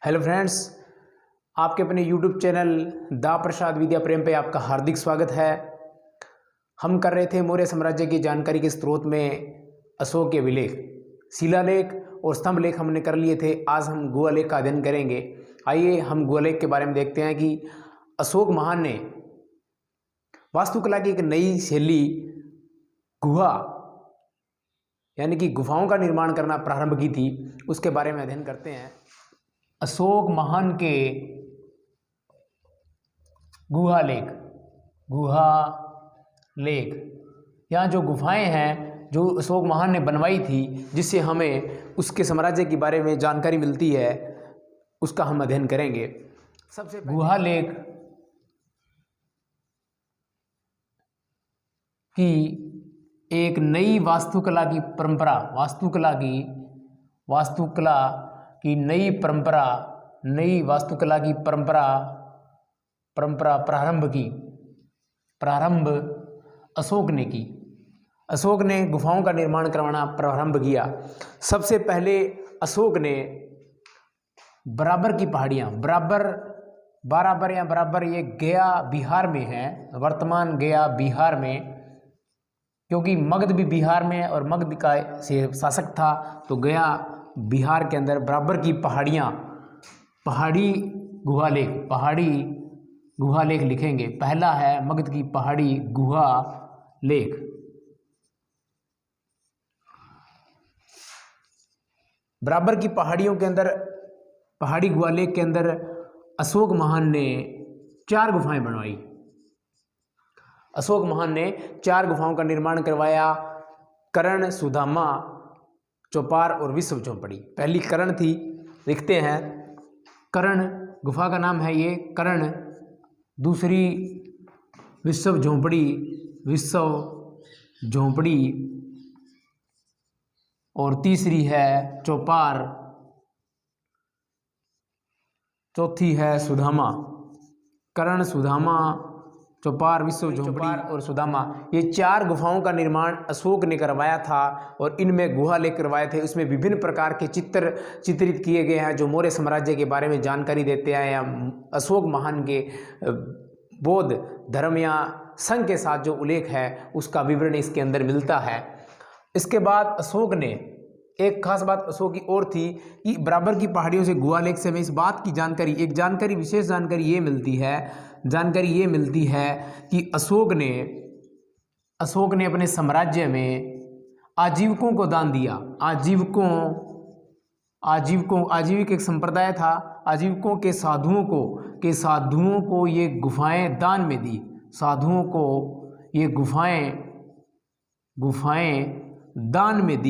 Hello friends, आपके अपने YouTube channel दा प्रसाद विद्या प्रेम पे आपका हार्दिक स्वागत है। हम कर रहे थे मौर्य साम्राज्य की जानकारी के स्रोत में अशोक के अभिलेख, शिलालेख और स्तंभ लेख हमने कर लिए थे। आज हम गुहा लेख का अध्ययन करेंगे। आइए हम गुहा लेख के बारे में देखते हैं कि अशोक महान ने वास्तुकला की एक नई शैली गुहा यानी कि गुफाओं का निर्माण करना प्रारंभ की थी। उसके बारे में अध्ययन करते हैं। अशोक महान के गुहा लेख, यहाँ जो गुफाएं हैं जो अशोक महान ने बनवाई थी, जिससे हमें उसके साम्राज्य के बारे में जानकारी मिलती है, उसका हम अध्ययन करेंगे। सबसे गुहा लेख की एक नई वास्तुकला की परंपरा प्रारंभ अशोक ने की। अशोक ने गुफाओं का निर्माण करवाना प्रारंभ किया। सबसे पहले अशोक ने बराबर की पहाड़ियाँ, बराबर ये गया बिहार में है, वर्तमान गया बिहार में, क्योंकि मगध भी बिहार में है और मगध का से शासक था, तो गया बिहार के अंदर बराबर की पहाड़ियाँ, पहाड़ी गुहा लेख लिखेंगे। पहला है मगध की पहाड़ी गुहा लेख। बराबर की पहाड़ियों के अंदर, पहाड़ी गुहा लेख के अंदर अशोक महान ने 4 गुफाएं बनवाई। अशोक महान ने 4 गुफाओं का निर्माण करवाया। कर्ण, सुदामा, चौपार और विश्व झोंपड़ी। पहली कर्ण थी, लिखते हैं कर्ण, गुफा का नाम है ये कर्ण। दूसरी विश्व झोंपड़ी और तीसरी है चौपार, चौथी है सुदामा। कर्ण, सुदामा, चौपार, विश्व झोंपड़ी और सुदामा, ये 4 गुफाओं का निर्माण अशोक ने करवाया था और इनमें गुहा लेख करवाए थे। उसमें विभिन्न प्रकार के चित्र चित्रित किए गए हैं जो मौर्य साम्राज्य के बारे में जानकारी देते हैं, या अशोक महान के बौद्ध धर्म या संघ के साथ जो उल्लेख है उसका विवरण इसके अंदर मिलता है। इसके बाद अशोक ने एक खास बात अशोक की और थी कि बराबर की पहाड़ियों से गुहा लेख से हमें इस बात की विशेष जानकारी ये मिलती है कि अशोक ने अपने साम्राज्य में आजीविकों को दान दिया। आजीविक एक संप्रदाय था। आजीविकों के साधुओं को ये गुफाएं दान में दी। साधुओं को ये गुफाएं दान में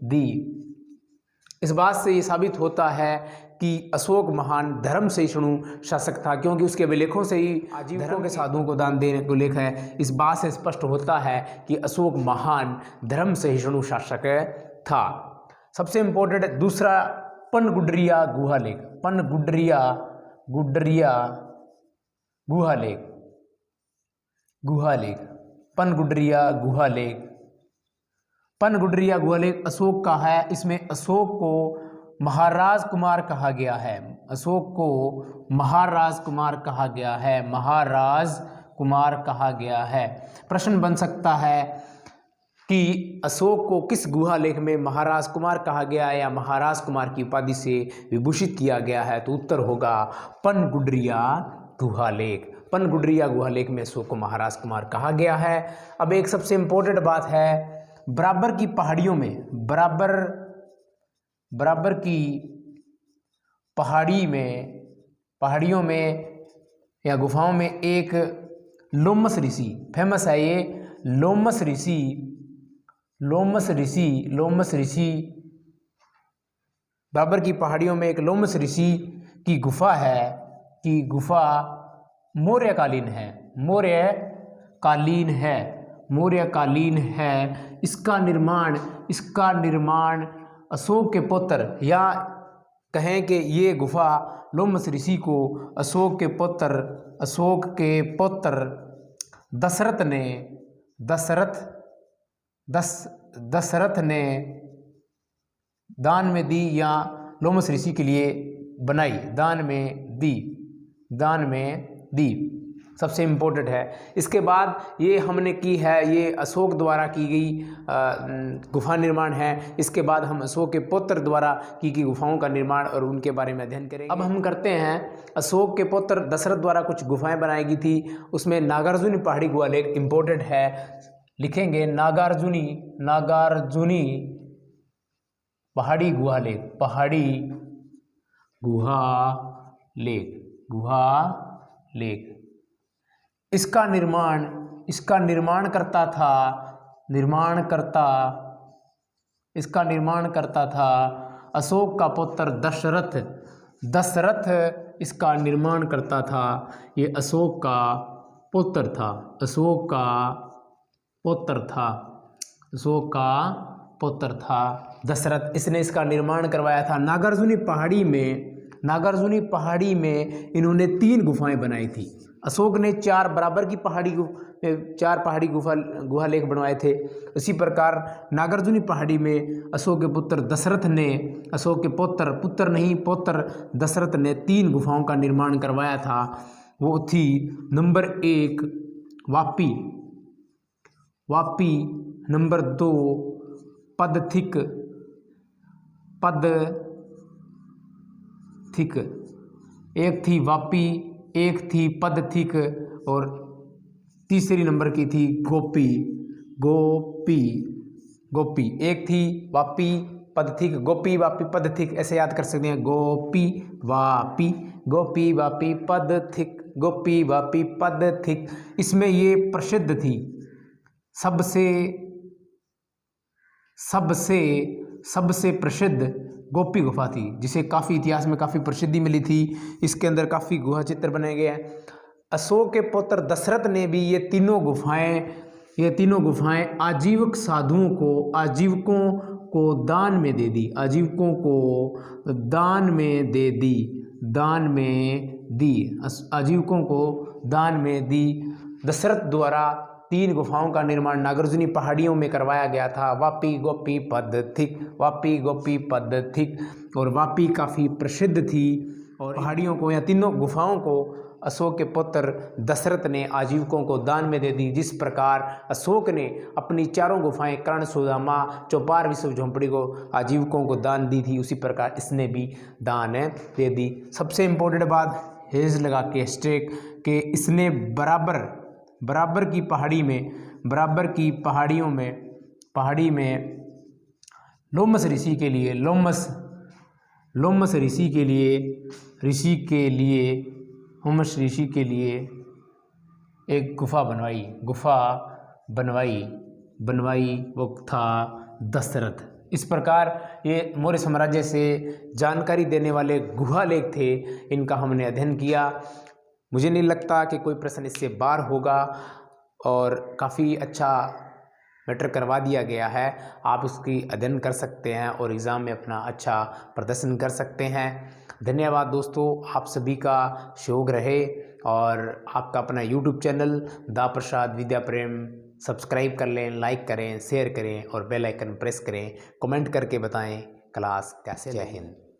दी। इस बात से ये साबित होता है कि अशोक महान धर्म सहिष्णु शासक था, क्योंकि उसके अभिलेखों से ही आजीविकों के साधुओं को दान देने को लेख है। इस बात से स्पष्ट होता है कि अशोक महान धर्म सहिष्णु शासक था। सबसे इम्पोर्टेंट दूसरा पनगुडरिया गुहा लेख। पनगुडरिया गुहा लेख अशोक का है। इसमें अशोक को महाराज कुमार कहा गया है। प्रश्न बन सकता है कि अशोक को किस गुहा लेख में महाराज कुमार कहा गया है या महाराज कुमार की उपाधि से विभूषित किया गया है, तो उत्तर होगा पनगुडरिया गुहा लेख। पनगुडरिया गुहा लेख में अशोक को महाराज कुमार कहा गया है। अब एक सबसे इंपॉर्टेंट बात है, बराबर की पहाड़ियों में या गुफाओं में एक लोमस ऋषि फेमस है। ये लोमस ऋषि बराबर की पहाड़ियों में एक लोमस ऋषि की गुफा है, कि गुफा मौर्यकालीन है। इसका निर्माण अशोक के पुत्र, या कहें कि ये गुफा लोमस ऋषि को अशोक के पुत्र दशरथ ने दान में दी या लोमस ऋषि के लिए बनाई, दान में दी, दान में दी, सबसे इम्पोर्टेंट है। इसके बाद ये हमने की है, ये अशोक द्वारा की गई गुफा निर्माण है। इसके बाद हम अशोक के पुत्र द्वारा की गई गुफाओं का निर्माण और उनके बारे में अध्ययन करेंगे। अब हम करते हैं अशोक के पुत्र दशरथ द्वारा कुछ गुफाएं बनाई गई थी, उसमें नागार्जुनी पहाड़ी गुहा लेख इम्पोर्टेंट है, लिखेंगे नागार्जुनी, नागार्जुनी पहाड़ी गुहा लेख, पहाड़ी गुहा लेख, गुहा लेख। इसका निर्माण करता था, इसका निर्माण करता था अशोक का पुत्र दशरथ, दशरथ इसका निर्माण करता था। ये अशोक का पुत्र था, अशोक का पुत्र था, अशोक का पुत्र था दशरथ, इसने इसका निर्माण करवाया था। नागार्जुनी पहाड़ी में इन्होंने 3 गुफाएं बनाई थी। अशोक ने 4 बराबर की चार पहाड़ी गुहा लेख बनवाए थे। इसी प्रकार नागार्जुनी पहाड़ी में अशोक के पुत्र दशरथ ने, अशोक के पुत्र दशरथ ने 3 गुफाओं का निर्माण करवाया था। वो थी नंबर 1 वापी, नंबर 2 पदथिक, एक थी वापी, एक थी पदथिक और तीसरी नंबर की थी गोपी। एक थी वापी, पदथिक, गोपी, वापी, पदथिक, ऐसे याद कर सकते हैं। गोपी वापी, पदथिक, गोपी वापी, पदथिक। इसमें ये प्रसिद्ध थी, सबसे प्रसिद्ध गोपी गुफा थी, जिसे काफ़ी इतिहास में काफ़ी प्रसिद्धि मिली थी। इसके अंदर काफ़ी गुहा चित्र बनाए गए हैं। अशोक के पुत्र दशरथ ने भी ये तीनों गुफाएं आजीवक साधुओं को, आजीवकों को दान में दे दी, आजीवकों को दान में दी। दशरथ द्वारा 3 गुफाओं का निर्माण नागार्जुनी पहाड़ियों में करवाया गया था। वापी, गोपी, पदथिक, और वापी काफ़ी प्रसिद्ध थी। और पहाड़ियों को या तीनों गुफाओं को अशोक के पुत्र दशरथ ने आजीवकों को दान में दे दी। जिस प्रकार अशोक ने अपनी 4 गुफाएं कर्ण, सुदामा, चौपार, विश्व झोंपड़ी को आजीवकों को दान दी थी, उसी प्रकार इसने भी दान दे दी। सबसे इम्पोर्टेंट बात हेज लगा के हैशटैग कि इसने बराबर की पहाड़ी में लोमस ऋषि के लिए एक गुफा बनवाई, वो था दशरथ। इस प्रकार ये मौर्य साम्राज्य से जानकारी देने वाले गुहा लेख थे, इनका हमने अध्ययन किया। मुझे नहीं लगता कि कोई प्रश्न इससे बाहर होगा और काफ़ी अच्छा मैटर करवा दिया गया है। आप उसकी अध्ययन कर सकते हैं और एग्ज़ाम में अपना अच्छा प्रदर्शन कर सकते हैं। धन्यवाद दोस्तों, आप सभी का सहयोग रहे और आपका अपना यूट्यूब चैनल दा प्रसाद विद्या प्रेम सब्सक्राइब कर लें, लाइक करें, शेयर करें और बेल आइकन प्रेस करें। कमेंट करके बताएं क्लास कैसे। जय हिंद।